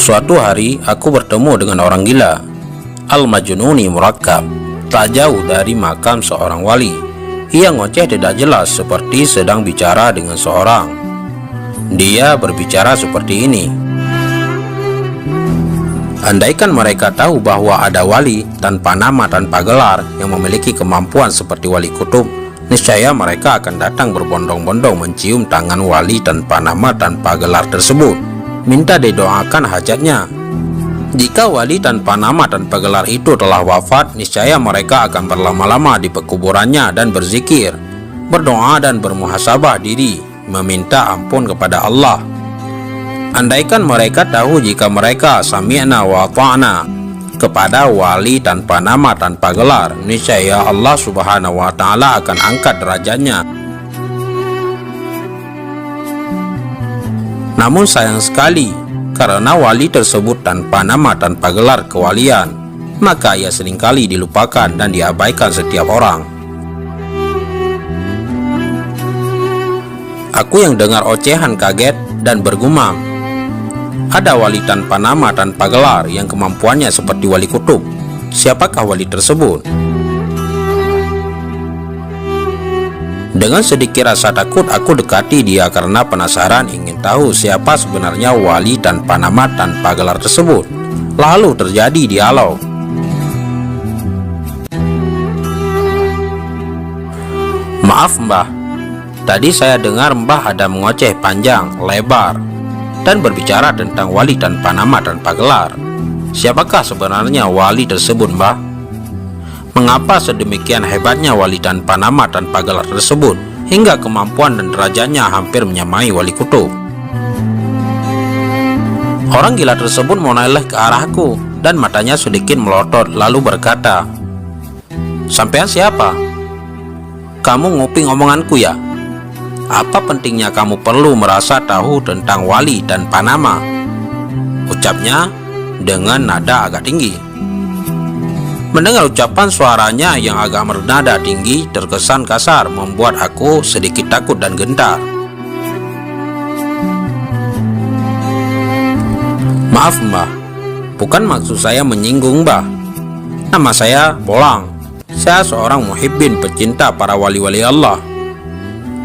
Suatu hari aku bertemu dengan orang gila, Al-Majnuni Murakkab, tak jauh dari makam seorang wali. Ia ngoceh tidak jelas seperti sedang bicara dengan seorang. Dia berbicara seperti ini: andaikan mereka tahu bahwa ada wali tanpa nama, tanpa gelar, yang memiliki kemampuan seperti wali kutub, niscaya mereka akan datang berbondong-bondong mencium tangan wali tanpa nama, tanpa gelar tersebut, minta didoakan hajatnya. Jika wali tanpa nama, tanpa gelar itu telah wafat, niscaya mereka akan berlama-lama di pekuburannya dan berzikir, berdoa dan bermuhasabah diri, meminta ampun kepada Allah. Andaikan mereka tahu jika mereka sami'na wa ta'na kepada wali tanpa nama, tanpa gelar, niscaya Allah Subhanahu wa ta'ala akan angkat derajatnya. Namun sayang sekali, karena wali tersebut tanpa nama, tanpa gelar kewalian, maka ia seringkali dilupakan dan diabaikan setiap orang. Aku yang dengar ocehan kaget dan bergumam, ada wali tanpa nama, tanpa gelar yang kemampuannya seperti wali kutub. Siapakah wali tersebut? Dengan sedikit rasa takut, aku dekati dia karena penasaran ingin tahu siapa sebenarnya wali tanpa nama, tanpa gelar tersebut. Lalu terjadi dialog. Maaf Mbah, tadi saya dengar Mbah ada mengoceh panjang, lebar, dan berbicara tentang wali tanpa nama, tanpa gelar. Siapakah sebenarnya wali tersebut Mbah? Mengapa sedemikian hebatnya wali tanpa nama, tanpa gelar tersebut, hingga kemampuan dan derajatnya hampir menyamai wali kutub? Orang gila tersebut menoleh ke arahku dan matanya sedikit melotot, lalu berkata, "Sampean siapa? Kamu nguping omonganku ya? Apa pentingnya kamu perlu merasa tahu tentang wali tanpa nama?" Ucapnya dengan nada agak tinggi. Mendengar ucapan suaranya yang agak bernada tinggi terkesan kasar, membuat aku sedikit takut dan gentar. "Maaf Mbah, bukan maksud saya menyinggung Mbah. Nama saya Bolang. Saya seorang muhibbin, pecinta para wali-wali Allah.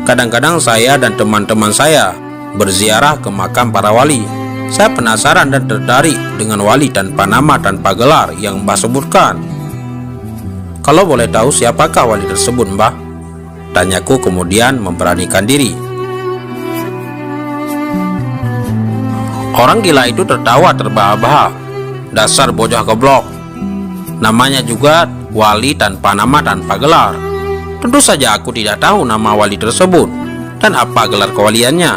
Kadang-kadang saya dan teman-teman saya berziarah ke makam para wali. Saya penasaran dan tertarik dengan wali tanpa nama, tanpa gelar yang Mbah sebutkan. Kalau boleh tahu siapakah wali tersebut Mbah?" tanyaku kemudian memberanikan diri. Orang gila itu tertawa terbahak-bahak. "Dasar bocah goblok. Namanya juga wali tanpa nama, tanpa gelar. Tentu saja aku tidak tahu nama wali tersebut dan apa gelar kewaliannya.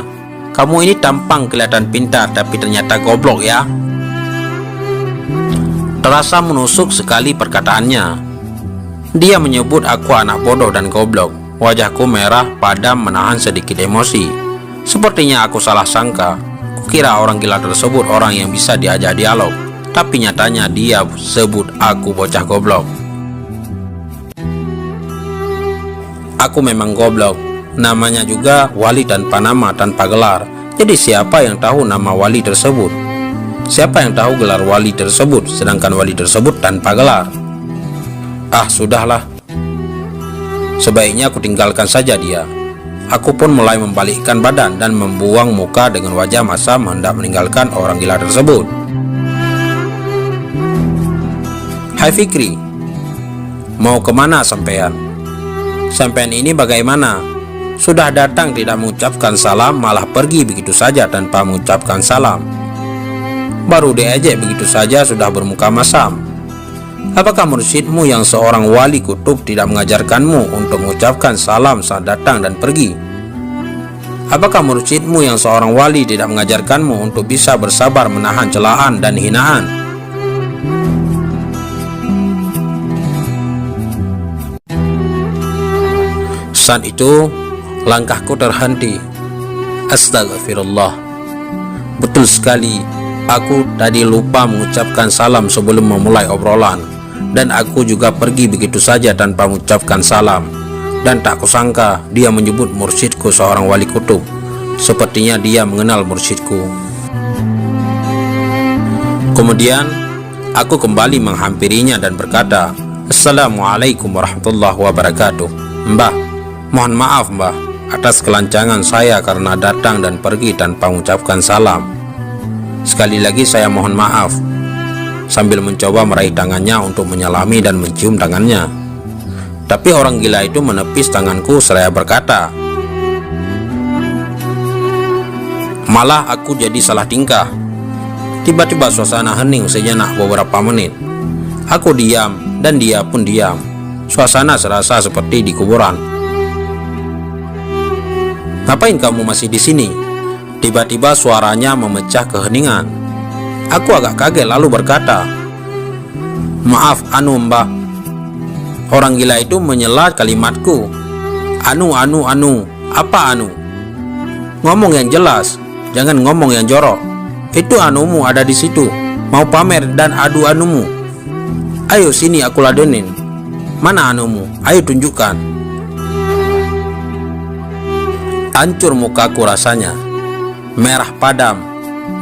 Kamu ini tampang kelihatan pintar, tapi ternyata goblok ya." Terasa menusuk sekali perkataannya. Dia menyebut aku anak bodoh dan goblok. Wajahku merah padam menahan sedikit emosi. Sepertinya aku salah sangka. Kukira orang gila tersebut orang yang bisa diajak dialog, tapi nyatanya dia sebut aku bocah goblok. Aku memang goblok. Namanya juga wali tanpa nama, tanpa gelar. Jadi siapa yang tahu nama wali tersebut? Siapa yang tahu gelar wali tersebut, sedangkan wali tersebut tanpa gelar? Ah, sudahlah. Sebaiknya aku tinggalkan saja dia. Aku pun mulai membalikkan badan dan membuang muka dengan wajah masam hendak meninggalkan orang gila tersebut. "Hai Fikri, mau kemana sampean? Sampean ini bagaimana? Sudah datang tidak mengucapkan salam, malah pergi begitu saja tanpa mengucapkan salam. Baru diejek begitu saja sudah bermuka masam. Apakah mursyidmu yang seorang wali kutub tidak mengajarkanmu untuk mengucapkan salam saat datang dan pergi? Apakah mursyidmu yang seorang wali tidak mengajarkanmu untuk bisa bersabar menahan celaan dan hinaan?" Saat itu langkahku terhenti. Astagfirullah. Betul sekali, aku tadi lupa mengucapkan salam sebelum memulai obrolan, dan aku juga pergi begitu saja tanpa mengucapkan salam. Dan tak kusangka dia menyebut mursyidku seorang wali kutub. Sepertinya dia mengenal mursyidku. Kemudian aku kembali menghampirinya dan berkata, "Assalamualaikum warahmatullahi wabarakatuh. Mbah, mohon maaf mbah atas kelancangan saya karena datang dan pergi tanpa mengucapkan salam. Sekali lagi saya mohon maaf." Sambil mencoba meraih tangannya untuk menyalami dan mencium tangannya. Tapi orang gila itu menepis tanganku seraya berkata, "Malah aku jadi salah tingkah." Tiba-tiba suasana hening sejenak beberapa menit. Aku diam dan dia pun diam. Suasana serasa seperti di kuburan. "Ngapain kamu masih di sini?" Tiba-tiba suaranya memecah keheningan. Aku agak kaget lalu berkata, "Maaf mbah." Orang gila itu menyela kalimatku. Anu, apa anu? Ngomong yang jelas, jangan ngomong yang jorok. Itu anumu ada di situ, mau pamer dan adu anumu. Ayo sini aku ladenin. Mana anumu? Ayo tunjukkan. Hancur mukaku rasanya, merah padam,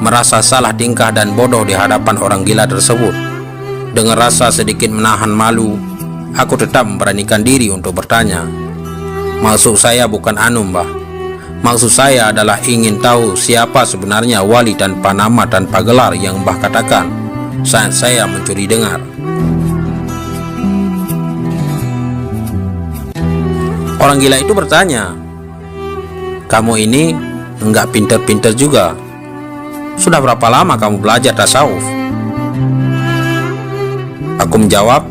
merasa salah tingkah dan bodoh di hadapan orang gila tersebut. Dengan rasa sedikit menahan malu, aku tetap memberanikan diri untuk bertanya. "Maksud saya bukan anu mbah. Maksud saya adalah ingin tahu siapa sebenarnya wali tanpa nama tanpa gelar yang mbah katakan saat saya mencuri dengar." Orang gila itu bertanya, "Kamu ini enggak pinter-pinter juga. Sudah berapa lama kamu belajar tasawuf?" Aku menjawab,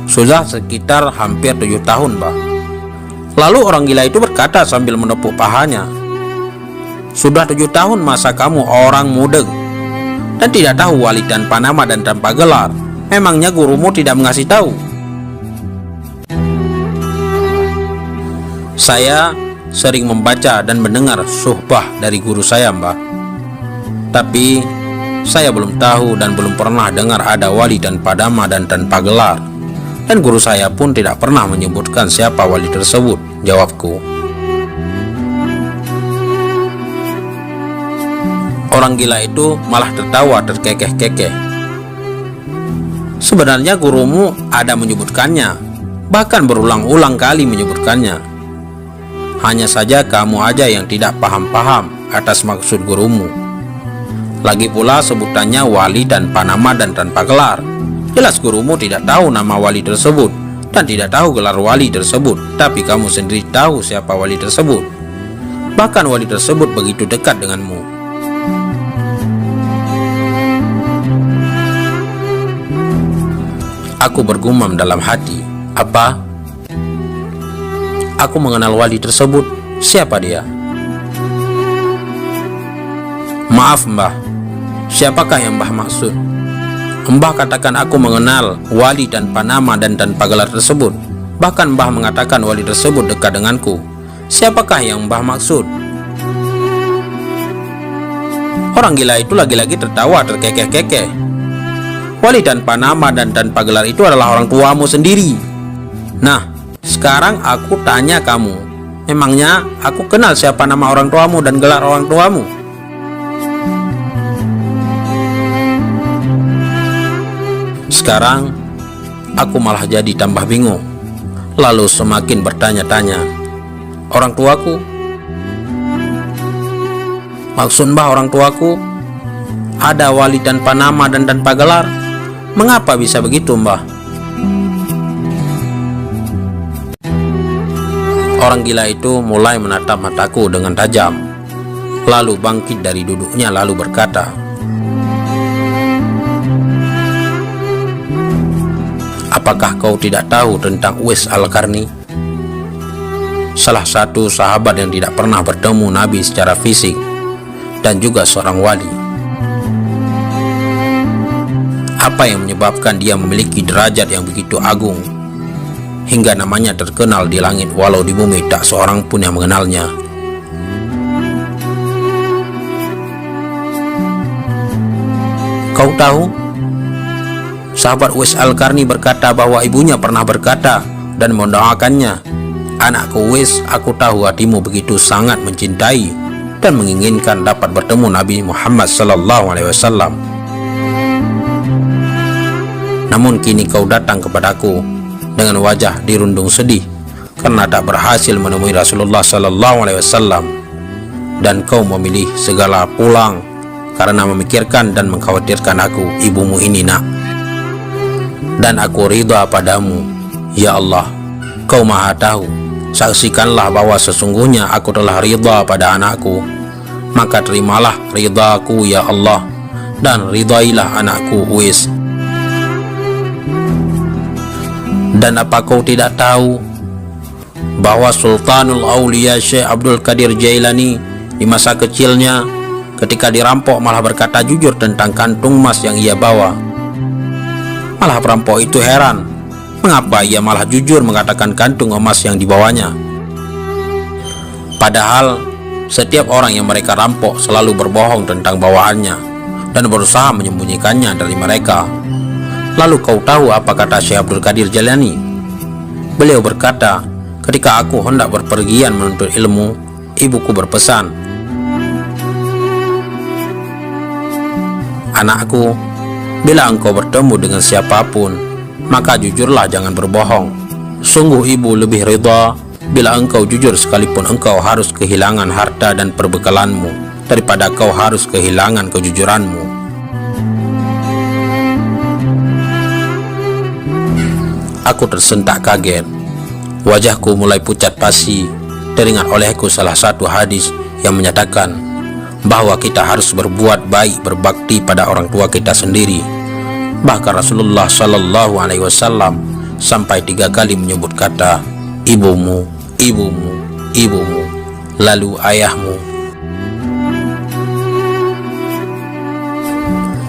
"Sudah sekitar hampir 7 tahun mbah." Lalu orang gila itu berkata sambil menepuk pahanya, "Sudah 7 tahun masa kamu orang mudeng dan tidak tahu wali tanpa nama dan tanpa gelar? Memangnya gurumu tidak mengasih tahu?" "Saya sering membaca dan mendengar suhbah dari guru saya mbah. Tapi saya belum tahu dan belum pernah dengar ada wali tanpa nama dan tanpa gelar. Dan guru saya pun tidak pernah menyebutkan siapa wali tersebut," jawabku. Orang gila itu malah tertawa terkekeh-kekeh. "Sebenarnya gurumu ada menyebutkannya, bahkan berulang-ulang kali menyebutkannya. Hanya saja kamu aja yang tidak paham-paham atas maksud gurumu. Lagi pula sebutannya wali tanpa nama dan tanpa gelar. Jelas gurumu tidak tahu nama wali tersebut dan tidak tahu gelar wali tersebut, tapi kamu sendiri tahu siapa wali tersebut. Bahkan wali tersebut begitu dekat denganmu." Aku bergumam dalam hati, "Apa? Aku mengenal wali tersebut? Siapa dia?" "Maaf mbah, siapakah yang mbah maksud? Mbah katakan aku mengenal wali tanpa nama dan tanpa gelar tersebut. Bahkan mbah mengatakan wali tersebut dekat denganku. Siapakah yang mbah maksud?" Orang gila itu lagi-lagi tertawa terkekeh-kekeh. "Wali tanpa nama dan tanpa gelar itu adalah orang tuamu sendiri. Nah, sekarang aku tanya kamu, memangnya aku kenal siapa nama orang tuamu dan gelar orang tuamu?" Sekarang aku malah jadi tambah bingung, lalu semakin bertanya-tanya. "Orang tuaku? Maksud mbah orang tuaku? Ada wali tanpa nama dan tanpa gelar? Mengapa bisa begitu mbah?" Orang gila itu mulai menatap mataku dengan tajam, lalu bangkit dari duduknya lalu berkata, "Apakah kau tidak tahu tentang Uwais Al-Qarni? Salah satu sahabat yang tidak pernah bertemu Nabi secara fisik dan juga seorang wali. Apa yang menyebabkan dia memiliki derajat yang begitu agung hingga namanya terkenal di langit walau di bumi tak seorang pun yang mengenalnya? Kau tahu, sahabat Uwais Al-Qarni berkata bahwa ibunya pernah berkata dan mendoakannya, 'Anakku Uwais, aku tahu hatimu begitu sangat mencintai dan menginginkan dapat bertemu Nabi Muhammad SAW. Namun kini kau datang kepadaku dengan wajah dirundung sedih karena tak berhasil menemui Rasulullah SAW, dan kau memilih segala pulang karena memikirkan dan mengkhawatirkan aku, ibumu ini, nak. Dan aku ridha padamu, ya Allah. Kau maha tahu, saksikanlah bahwa sesungguhnya aku telah ridha pada anakku. Maka terimalah ridhaku, ya Allah, dan ridhailah anakku Uwais. Dan apa kau tidak tahu bahwa Sultanul Aulia Syekh Abdul Qadir Jailani di masa kecilnya ketika dirampok malah berkata jujur tentang kantung emas yang ia bawa? Malah perampok itu heran, mengapa ia malah jujur mengatakan kantung emas yang dibawanya. Padahal setiap orang yang mereka rampok selalu berbohong tentang bawaannya dan berusaha menyembunyikannya dari mereka. Lalu kau tahu apa kata Syekh Abdul Qadir Jailani? Beliau berkata, ketika aku hendak berpergian menuntut ilmu, ibuku berpesan, "Anakku, bila engkau bertemu dengan siapapun, maka jujurlah, jangan berbohong. Sungguh ibu lebih ridha bila engkau jujur sekalipun engkau harus kehilangan harta dan perbekalanmu daripada kau harus kehilangan kejujuranmu." Aku tersentak kaget. Wajahku mulai pucat pasi teringat olehku salah satu hadis yang menyatakan bahwa kita harus berbuat baik, berbakti pada orang tua kita sendiri. Bahkan Rasulullah SAW sampai 3 kali menyebut kata ibumu, ibumu, ibumu, lalu ayahmu.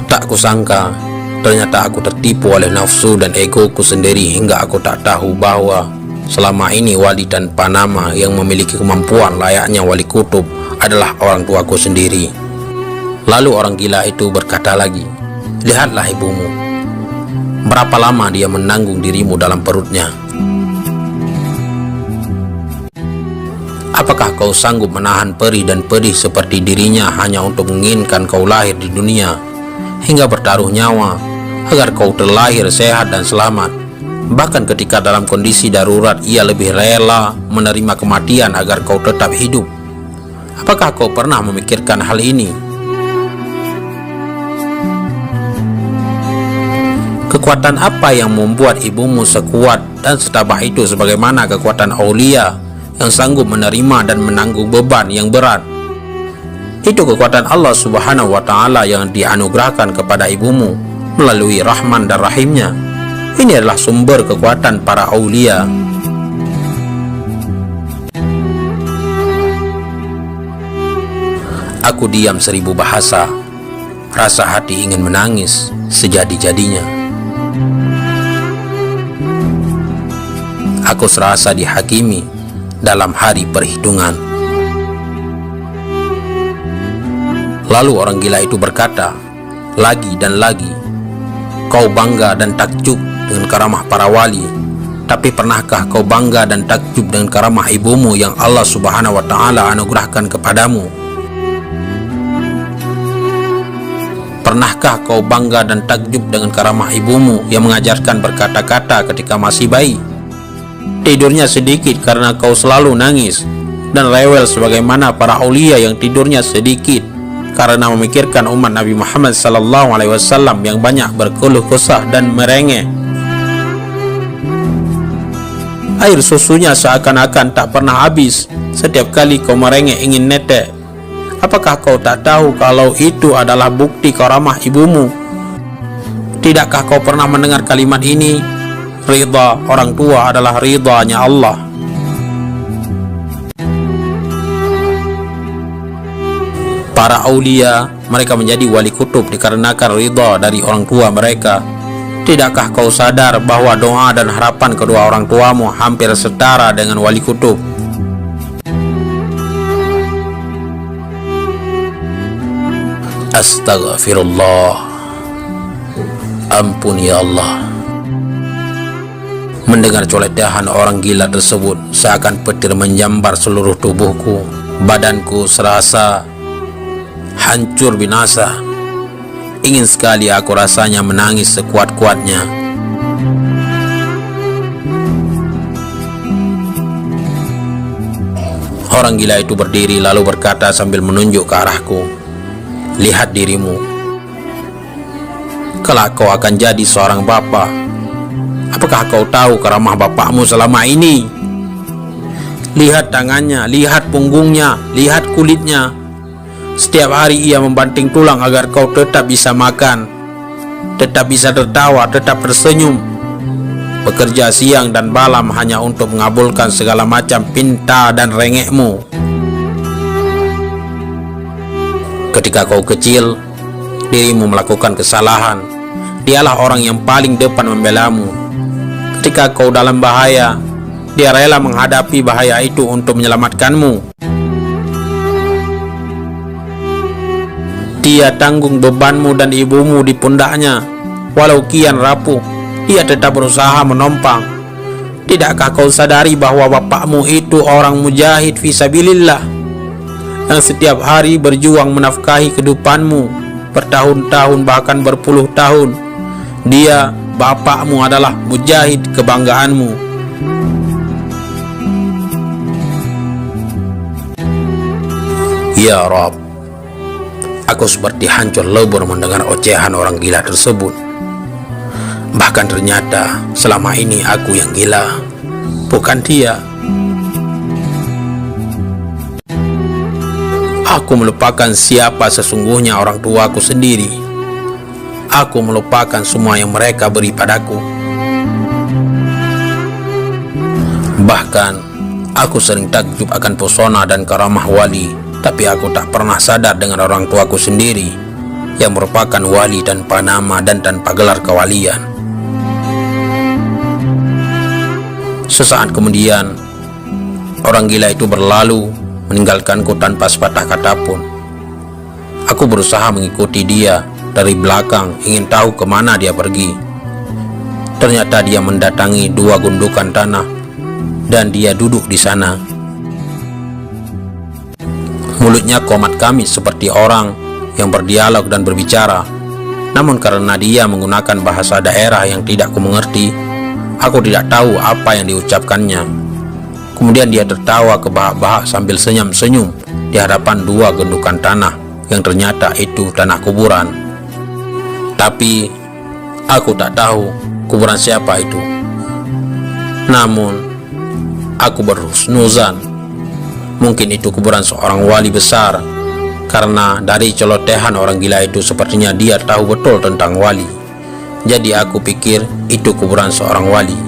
Tak kusangka, ternyata aku tertipu oleh nafsu dan egoku sendiri hingga aku tak tahu bahwa selama ini wali tanpa nama yang memiliki kemampuan layaknya wali kutub adalah orang tuaku sendiri. Lalu orang gila itu berkata lagi, "Lihatlah ibumu, berapa lama dia menanggung dirimu dalam perutnya. Apakah kau sanggup menahan perih dan pedih seperti dirinya hanya untuk menginginkan kau lahir di dunia hingga bertaruh nyawa agar kau terlahir sehat dan selamat? Bahkan ketika dalam kondisi darurat ia lebih rela menerima kematian agar kau tetap hidup. Apakah kau pernah memikirkan hal ini?" Kekuatan apa yang membuat ibumu sekuat dan setabah itu sebagaimana kekuatan aulia yang sanggup menerima dan menanggung beban yang berat? Itu kekuatan Allah Subhanahu wa Ta'ala yang dianugerahkan kepada ibumu melalui Rahman dan Rahimnya. Ini adalah sumber kekuatan para aulia. Aku diam 1000 bahasa. Rasa hati ingin menangis sejadi-jadinya. Aku serasa dihakimi dalam hari perhitungan. Lalu orang gila itu berkata lagi dan lagi, "Kau bangga dan takjub dengan karamah para wali, tapi pernahkah kau bangga dan takjub dengan karamah ibumu yang Allah Subhanahu wa Ta'ala anugerahkan kepadamu? Pernahkah kau bangga dan takjub dengan karamah ibumu yang mengajarkan berkata-kata ketika masih bayi? Tidurnya sedikit karena kau selalu nangis dan rewel sebagaimana para aulia yang tidurnya sedikit karena memikirkan umat Nabi Muhammad SAW yang banyak berkeluh kesah dan merengek. Air susunya seakan-akan tak pernah habis setiap kali kau merengek ingin netek. Apakah kau tak tahu kalau itu adalah bukti karamah ibumu? Tidakkah kau pernah mendengar kalimat ini? Ridha orang tua adalah ridhanya Allah." Para aulia, mereka menjadi wali kutub dikarenakan ridha dari orang tua mereka. Tidakkah kau sadar bahwa doa dan harapan kedua orang tuamu hampir setara dengan wali kutub? Astaghfirullah. Ampun ya Allah. Mendengar coledahan orang gila tersebut seakan petir menjambar seluruh tubuhku. Badanku serasa hancur binasa. Ingin sekali aku rasanya menangis sekuat-kuatnya. Orang gila itu berdiri lalu berkata sambil menunjuk ke arahku, "Lihat dirimu. Kelak kau akan jadi seorang bapa. Apakah kau tahu keramah bapakmu selama ini? Lihat tangannya, lihat punggungnya, lihat kulitnya. Setiap hari ia membanting tulang agar kau tetap bisa makan, tetap bisa tertawa, tetap tersenyum. Bekerja siang dan malam hanya untuk mengabulkan segala macam pinta dan rengekmu. Ketika kau kecil, dirimu melakukan kesalahan. Dialah orang yang paling depan membelamu. Ketika kau dalam bahaya, dia rela menghadapi bahaya itu untuk menyelamatkanmu. Dia tanggung bebanmu dan ibumu di pundaknya. Walau kian rapuh, dia tetap berusaha menompang. Tidakkah kau sadari bahwa bapakmu itu orang mujahid fisabilillah yang setiap hari berjuang menafkahi kehidupanmu bertahun-tahun bahkan berpuluh tahun? Dia, bapakmu, adalah mujahid kebanggaanmu. Ya Rabb, aku seperti hancur lebur mendengar ocehan orang gila tersebut. Bahkan ternyata selama ini aku yang gila, bukan dia. Aku melupakan siapa sesungguhnya orang tuaku sendiri. Aku melupakan semua yang mereka beri padaku. Bahkan aku sering takjub akan pesona dan karamah wali, tapi aku tak pernah sadar dengan orang tuaku sendiri yang merupakan wali tanpa nama dan tanpa gelar kewalian. Sesaat kemudian, orang gila itu berlalu, meninggalkanku tanpa sepatah kata pun. Aku berusaha mengikuti dia dari belakang, ingin tahu kemana dia pergi. Ternyata dia mendatangi dua gundukan tanah, dan dia duduk di sana. Mulutnya komat kamit seperti orang yang berdialog dan berbicara. Namun karena dia menggunakan bahasa daerah yang tidak kumengerti, aku tidak tahu apa yang diucapkannya. Kemudian dia tertawa kebahak-bahak sambil senyum-senyum di hadapan dua gundukan tanah yang ternyata itu tanah kuburan. Tapi aku tak tahu kuburan siapa itu. Namun aku berhusnuzan, mungkin itu kuburan seorang wali besar, karena dari celotehan orang gila itu sepertinya dia tahu betul tentang wali. Jadi aku pikir itu kuburan seorang wali.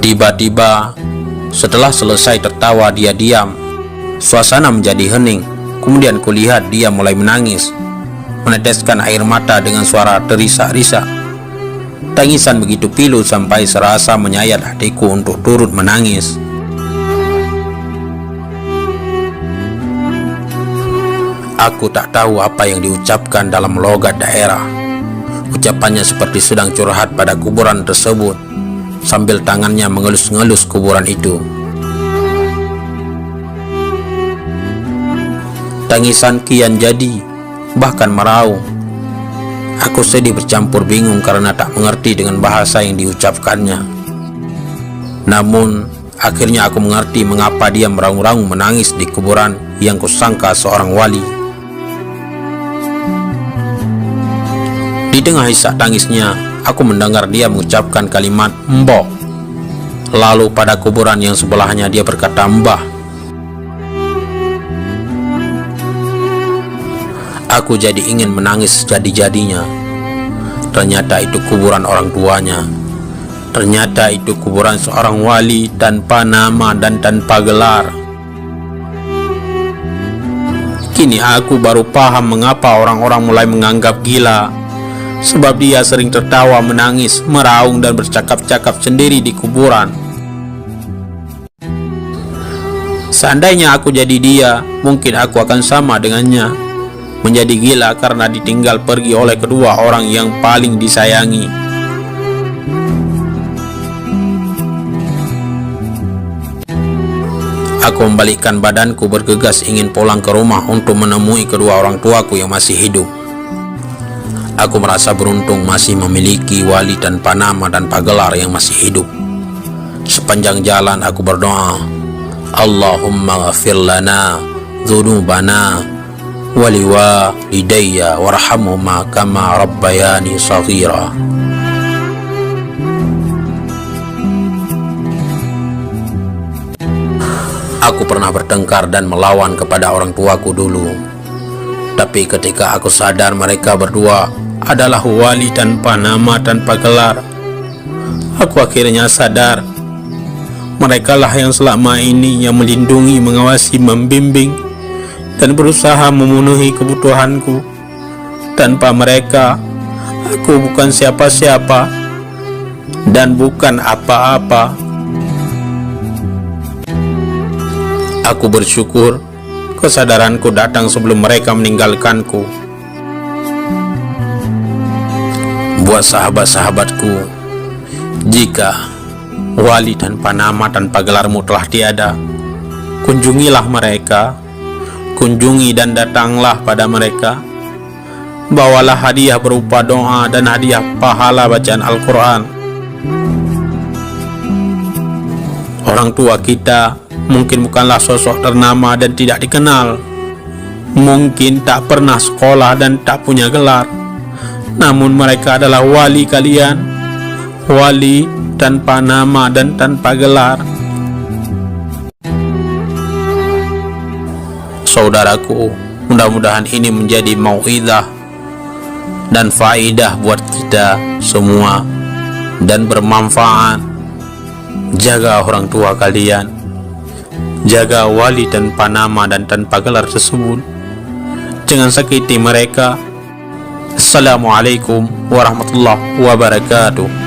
Tiba-tiba setelah selesai tertawa dia diam. Suasana menjadi hening. Kemudian kulihat dia mulai menangis, meneteskan air mata dengan suara terisak-risak. Tangisan begitu pilu sampai serasa menyayat hatiku untuk turut menangis. Aku tak tahu apa yang diucapkan dalam logat daerah. Ucapannya seperti sedang curhat pada kuburan tersebut, sambil tangannya mengelus-ngelus kuburan itu. Tangisan kian jadi, bahkan meraung. Aku sedih bercampur bingung karena tak mengerti dengan bahasa yang diucapkannya. Namun akhirnya aku mengerti mengapa dia meraung-raung menangis di kuburan yang kusangka seorang wali. Di tengah isak tangisnya, aku mendengar dia mengucapkan kalimat "mbok". Lalu pada kuburan yang sebelahnya dia berkata "mbah". Aku jadi ingin menangis sejadi-jadinya. Ternyata itu kuburan orang tuanya. Ternyata itu kuburan seorang wali tanpa nama dan tanpa gelar. Kini aku baru paham mengapa orang-orang mulai menganggap gila. Sebab dia sering tertawa, menangis, meraung dan bercakap-cakap sendiri di kuburan. Seandainya aku jadi dia, mungkin aku akan sama dengannya, menjadi gila karena ditinggal pergi oleh kedua orang yang paling disayangi. Aku membalikkan badanku bergegas ingin pulang ke rumah untuk menemui kedua orang tuaku yang masih hidup. Aku merasa beruntung masih memiliki wali tanpa nama dan pagelar yang masih hidup. Sepanjang jalan aku berdoa, Allahumma ghafir lana dzunubana waliwalidayya warhamhuma kama rabbayani shaghira. Aku pernah bertengkar dan melawan kepada orang tuaku dulu. Tapi ketika aku sadar mereka berdua adalah wali tanpa nama tanpa gelar, aku akhirnya sadar merekalah yang selama ini yang melindungi, mengawasi, membimbing dan berusaha memenuhi kebutuhanku. Tanpa mereka, aku bukan siapa-siapa dan bukan apa-apa. Aku bersyukur kesadaranku datang sebelum mereka meninggalkanku. Buat sahabat-sahabatku, jika wali tanpa nama tanpa gelarmu telah tiada, kunjungilah mereka, kunjungi dan datanglah pada mereka. Bawalah hadiah berupa doa dan hadiah pahala bacaan Al-Quran. Orang tua kita mungkin bukanlah sosok ternama dan tidak dikenal, mungkin tak pernah sekolah dan tak punya gelar, namun mereka adalah wali kalian, wali tanpa nama dan tanpa gelar. Saudaraku, mudah-mudahan ini menjadi mau'izah dan faidah buat kita semua dan bermanfaat. Jaga orang tua kalian, jaga wali tanpa nama dan tanpa gelar tersebut, jangan sakiti mereka. Assalamualaikum warahmatullahi wabarakatuh.